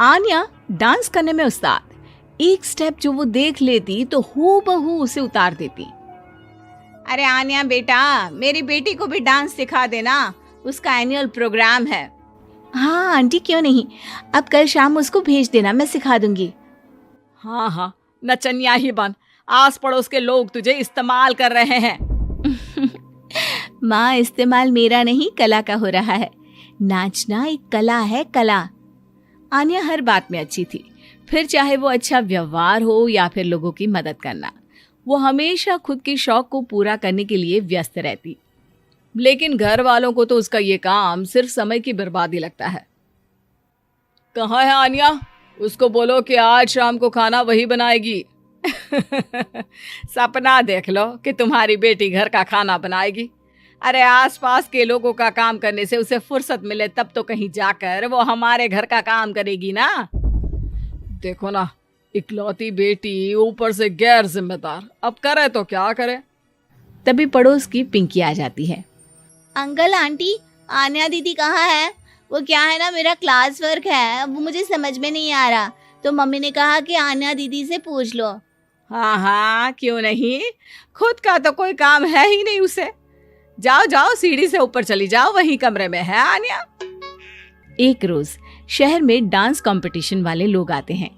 Anya dance करने में उस्ताद, एक स्टेप जो वो देख लेती तो हूबहू उसे उतार देती। अरे आन्या बेटा, मेरी बेटी को भी डांस सिखा देना, उसका एनुअल प्रोग्राम है। हाँ आंटी क्यों नहीं, अब कल शाम उसको भेज देना, मैं सिखा दूंगी। हाँ हाँ, नचनिया ही बन, आस पड़ोस के लोग तुझे इस्तेमाल कर रहे हैं। माँ, इस्तेमाल मेरा नहीं कला का हो रहा है। नाचना एक कला है, कला। आन्या हर बात में अच्छी थी, फिर चाहे वो अच्छा व्यवहार हो या फिर लोगों की मदद करना, वो हमेशा खुद के शौक को पूरा करने के लिए व्यस्त रहती। लेकिन घर वालों को तो उसका ये काम सिर्फ समय की बर्बादी लगता है। कहाँ है आन्या? उसको बोलो कि आज शाम को खाना वही बनाएगी। सपना देख लो कि तुम्हारी बेटी घर का खाना बनाएगी। अरे आसपास के लोगों का काम करने से उसे फुर्सत मिले तब तो कहीं जाकर वो हमारे घर का काम करेगी ना। देखो ना, इकलौती बेटी, ऊपर से गैर जिम्मेदार, अब करे तो क्या करे। तभी पड़ोस की पिंकी आ जाती है। अंकल आंटी, आन्या दीदी कहाँ है? वो क्या है ना, मेरा क्लास वर्क है, वो मुझे समझ में नहीं आ रहा, तो मम्मी ने कहा कि आन्या दीदी से पूछ लो। हाँ हाँ, क्यों नहीं, खुद का तो कोई काम है ही नहीं उसे। जाओ जाओ, सीढ़ी से ऊपर चली जाओ, वही कमरे में है आन्या। एक रोज शहर में डांस कंपटीशन वाले लोग आते हैं,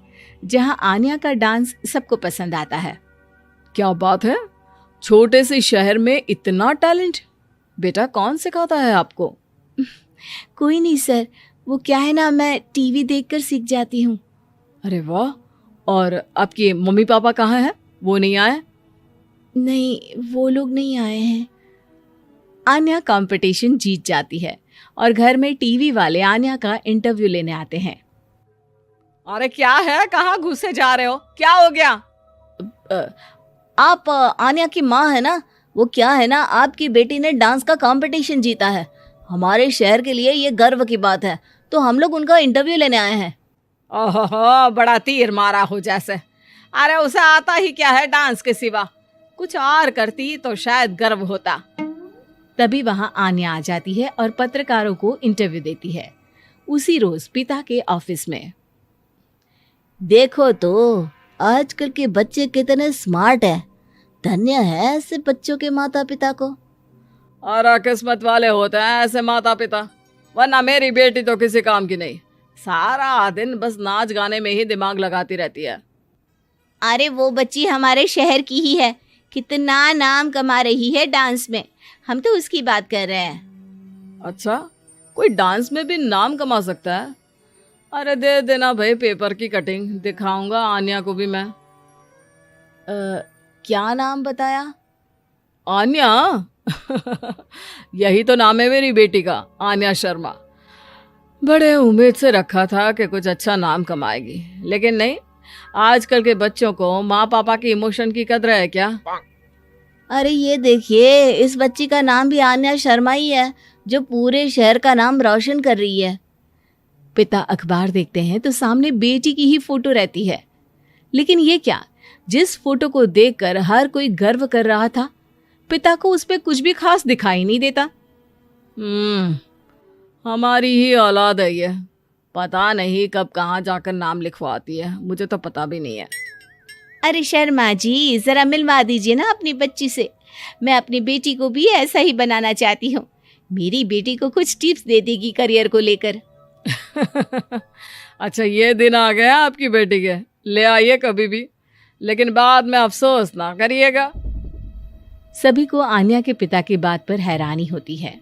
जहां आन्या का डांस सबको पसंद आता है। क्या बात है, छोटे से शहर में इतना टैलेंट? बेटा कौन सिखाता है आपको? कोई नहीं सर, वो क्या है ना, मैं टीवी देखकर सीख जाती हूँ। अरे वाह, और आपके मम्मी पापा कहाँ हैं? वो नहीं आए? नहीं, वो लोग नहीं आए हैं। आन्या कंपटीशन जीत जाती है और घर में टीवी वाले आन्या का इंटरव्यू लेने आते हैं। अरे क्या है, कहाँ घुसे जा रहे हो, क्या हो गया? आप आन्या की माँ है ना? वो क्या है ना, आपकी बेटी ने डांस का कंपटीशन जीता है, हमारे शहर के लिए ये गर्व की बात है, तो हम लोग उनका इंटरव्यू लेने आए हैं। ओहो, बड़ा तीर मारा हो जैसे। अरे उसे आता ही क्या है डांस के सिवा, कुछ और करती तो शायद गर्व होता। तभी वहां आन्या आ जाती है और पत्रकारों को इंटरव्यू देती है। उसी रोज पिता के ऑफिस में। देखो तो आजकल के बच्चे कितने स्मार्ट हैं, धन्य है ऐसे बच्चों के माता पिता को। और किस्मत वाले होते हैं ऐसे माता पिता, वरना मेरी बेटी तो किसी काम की नहीं, सारा दिन बस नाच गाने में ही दिमाग लगाती रहती है। अरे वो बच्ची हमारे शहर की ही है, कितना नाम कमा रही है डांस में, हम तो उसकी बात कर रहे हैं। अच्छा, कोई डांस में भी नाम कमा सकता है? अरे दे देना भाई पेपर की कटिंग, दिखाऊंगा आन्या को भी मैं। क्या नाम बताया? आन्या? यही तो नाम है मेरी बेटी का, आन्या शर्मा। बड़े उम्मीद से रखा था कि कुछ अच्छा नाम कमाएगी, लेकिन नहीं, आजकल के बच्चों को माँ पापा की इमोशन की कदर है क्या? अरे ये देखिए, इस बच्ची का नाम भी आन्या शर्मा ही है, जो पूरे शहर का नाम रोशन कर रही है। पिता अखबार देखते हैं तो सामने बेटी की ही फोटो रहती है। लेकिन ये क्या, जिस फोटो को देखकर हर कोई गर्व कर रहा था, पिता को उस पे कुछ भी खास दिखाई नहीं देता। हमारी ही औलाद है ये, पता नहीं कब कहाँ जाकर नाम लिखवाती है, मुझे तो पता भी नहीं है। अरे शर्मा जी, जरा मिलवा दीजिए ना अपनी बच्ची से, मैं अपनी बेटी को भी ऐसा ही बनाना चाहती हूँ, मेरी बेटी को कुछ टिप्स दे देगी करियर को लेकर। अच्छा, ये दिन आ गया आपकी बेटी के, ले आइए कभी भी, लेकिन बाद में अफसोस ना करिएगा। सभी को आन्या के पिता की बात पर हैरानी होती है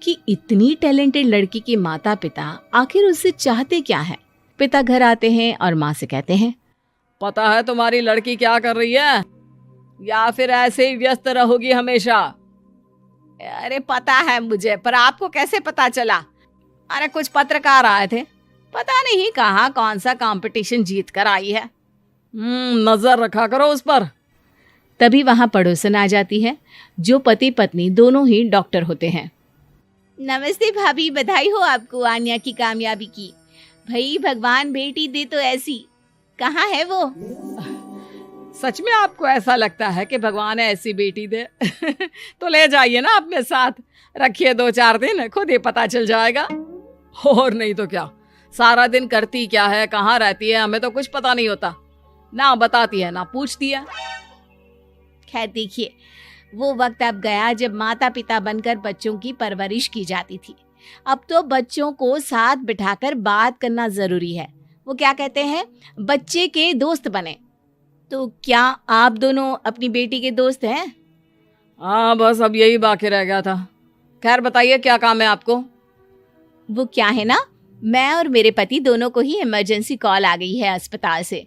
कि इतनी टैलेंटेड लड़की के माता पिता आखिर उससे चाहते क्या है। पिता घर आते हैं और माँ से कहते हैं, पता है तुम्हारी लड़की क्या कर रही है, या फिर ऐसे ही व्यस्त रहोगी हमेशा? अरे पता है मुझे, पर आपको कैसे पता चला? अरे कुछ पत्रकार आए थे, पता नहीं कहाँ कौन सा कंपटीशन जीत कर आई है। नजर रखा करो उस पर। तभी वहां पड़ोसन आ जाती है, जो पति पत्नी दोनों ही डॉक्टर होते हैं। नमस्ते भाभी, बधाई हो आपको आन्या की कामयाबी की। भाई भगवान बेटी दे तो ऐसी, कहाँ है वो? सच में आपको ऐसा लगता है कि भगवान ऐसी बेटी दे? तो ले जाइए ना अपने साथ, रखिए 2-4 दिन, खुद ही पता चल जाएगा। और नहीं तो क्या, सारा दिन करती क्या है, कहाँ रहती है, हमें तो कुछ पता नहीं होता। ना बताती है ना पूछती है। खैर देखिए, वो वक्त अब गया जब माता पिता बनकर बच्चों की परवरिश की जाती थी। अब तो बच्चों को साथ बिठाकर बात करना जरूरी है। वो क्या कहते हैं, बच्चे के दोस्त बने। तो क्या आप दोनों अपनी बेटी के दोस्त हैं? हाँ, बस अब यही बाकी रह गया था। खैर बताइए, क्या काम है आपको? वो क्या है ना, मैं और मेरे पति दोनों को ही इमरजेंसी कॉल आ गई है अस्पताल से।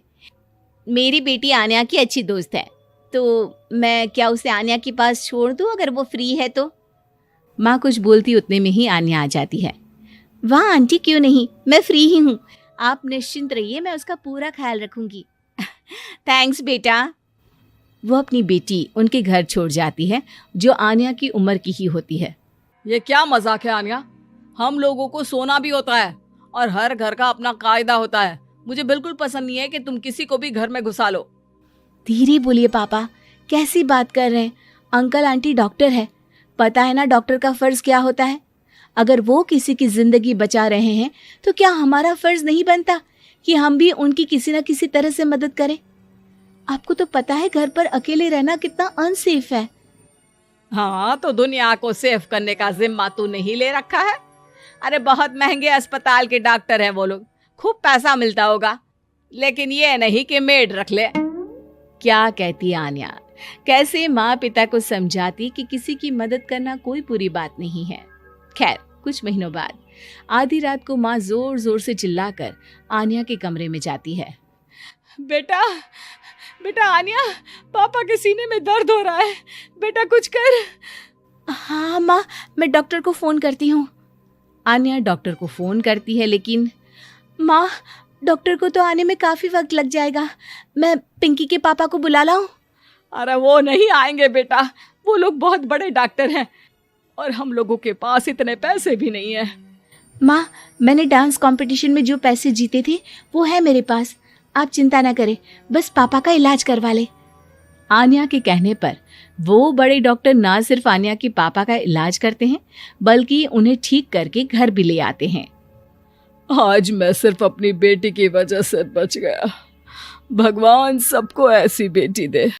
मेरी बेटी आन्या की अच्छी दोस्त है, तो मैं क्या उसे आन्या के पास छोड़ दूं अगर वो फ्री है तो? माँ कुछ बोलती उतने में ही आन्या आ जाती है। वाह आंटी, क्यों नहीं, मैं फ्री ही हूँ। आप निश्चिंत रहिए, मैं उसका पूरा ख्याल रखूंगी। थैंक्स बेटा। वो अपनी बेटी उनके घर छोड़ जाती है, जो आन्या की उम्र की ही होती है। ये क्या मजाक है आन्या? हम लोगों को सोना भी होता है और हर घर का अपना कायदा होता है। मुझे बिल्कुल पसंद नहीं है कि तुम किसी को भी घर में घुसा लो। धीरे बोलिए पापा, कैसी बात कर रहे हैं? अंकल आंटी डॉक्टर है, पता है ना डॉक्टर का फर्ज क्या होता है। अगर वो किसी की जिंदगी बचा रहे हैं तो क्या हमारा फर्ज नहीं बनता कि हम भी उनकी किसी न किसी तरह से मदद करें? आपको तो पता है घर पर अकेले रहना कितना अनसेफ है। हाँ, तो दुनिया को सेफ करने का जिम्मा तू नहीं ले रखा है? अरे बहुत महंगे अस्पताल के डॉक्टर हैं वो लोग, खूब पैसा मिलता होगा, लेकिन ये नहीं कि मेड रख ले। क्या कहती आन्या, कैसे माँ पिता को समझाती कि किसी की मदद करना कोई बुरी बात नहीं है। खैर कुछ महीनों बाद आधी रात को माँ जोर जोर से चिल्लाकर आन्या के कमरे में जाती है। बेटा बेटा आन्या, पापा के सीने में दर्द हो रहा है, बेटा कुछ कर। हाँ माँ, मैं डॉक्टर को फोन करती हूँ। आन्या डॉक्टर को फोन करती है, लेकिन माँ डॉक्टर को तो आने में काफी वक्त लग जाएगा, मैं पिंकी के पापा को बुला लाऊं? अरे वो नहीं आएंगे बेटा, वो लोग बहुत बड़े डॉक्टर हैं और हम लोगों के पास इतने पैसे भी नहीं है। माँ, मैंने डांस कंपटीशन में जो पैसे जीते थे वो है मेरे पास, आप चिंता ना करें, बस पापा का इलाज करवा ले। आन्या के कहने पर वो बड़े डॉक्टर ना सिर्फ आन्या के पापा का इलाज करते हैं, बल्कि उन्हें ठीक करके घर भी ले आते हैं। आज मैं सिर्फ अपनी बेटी की वजह से बच गया। भगवान सबको ऐसी बेटी दे।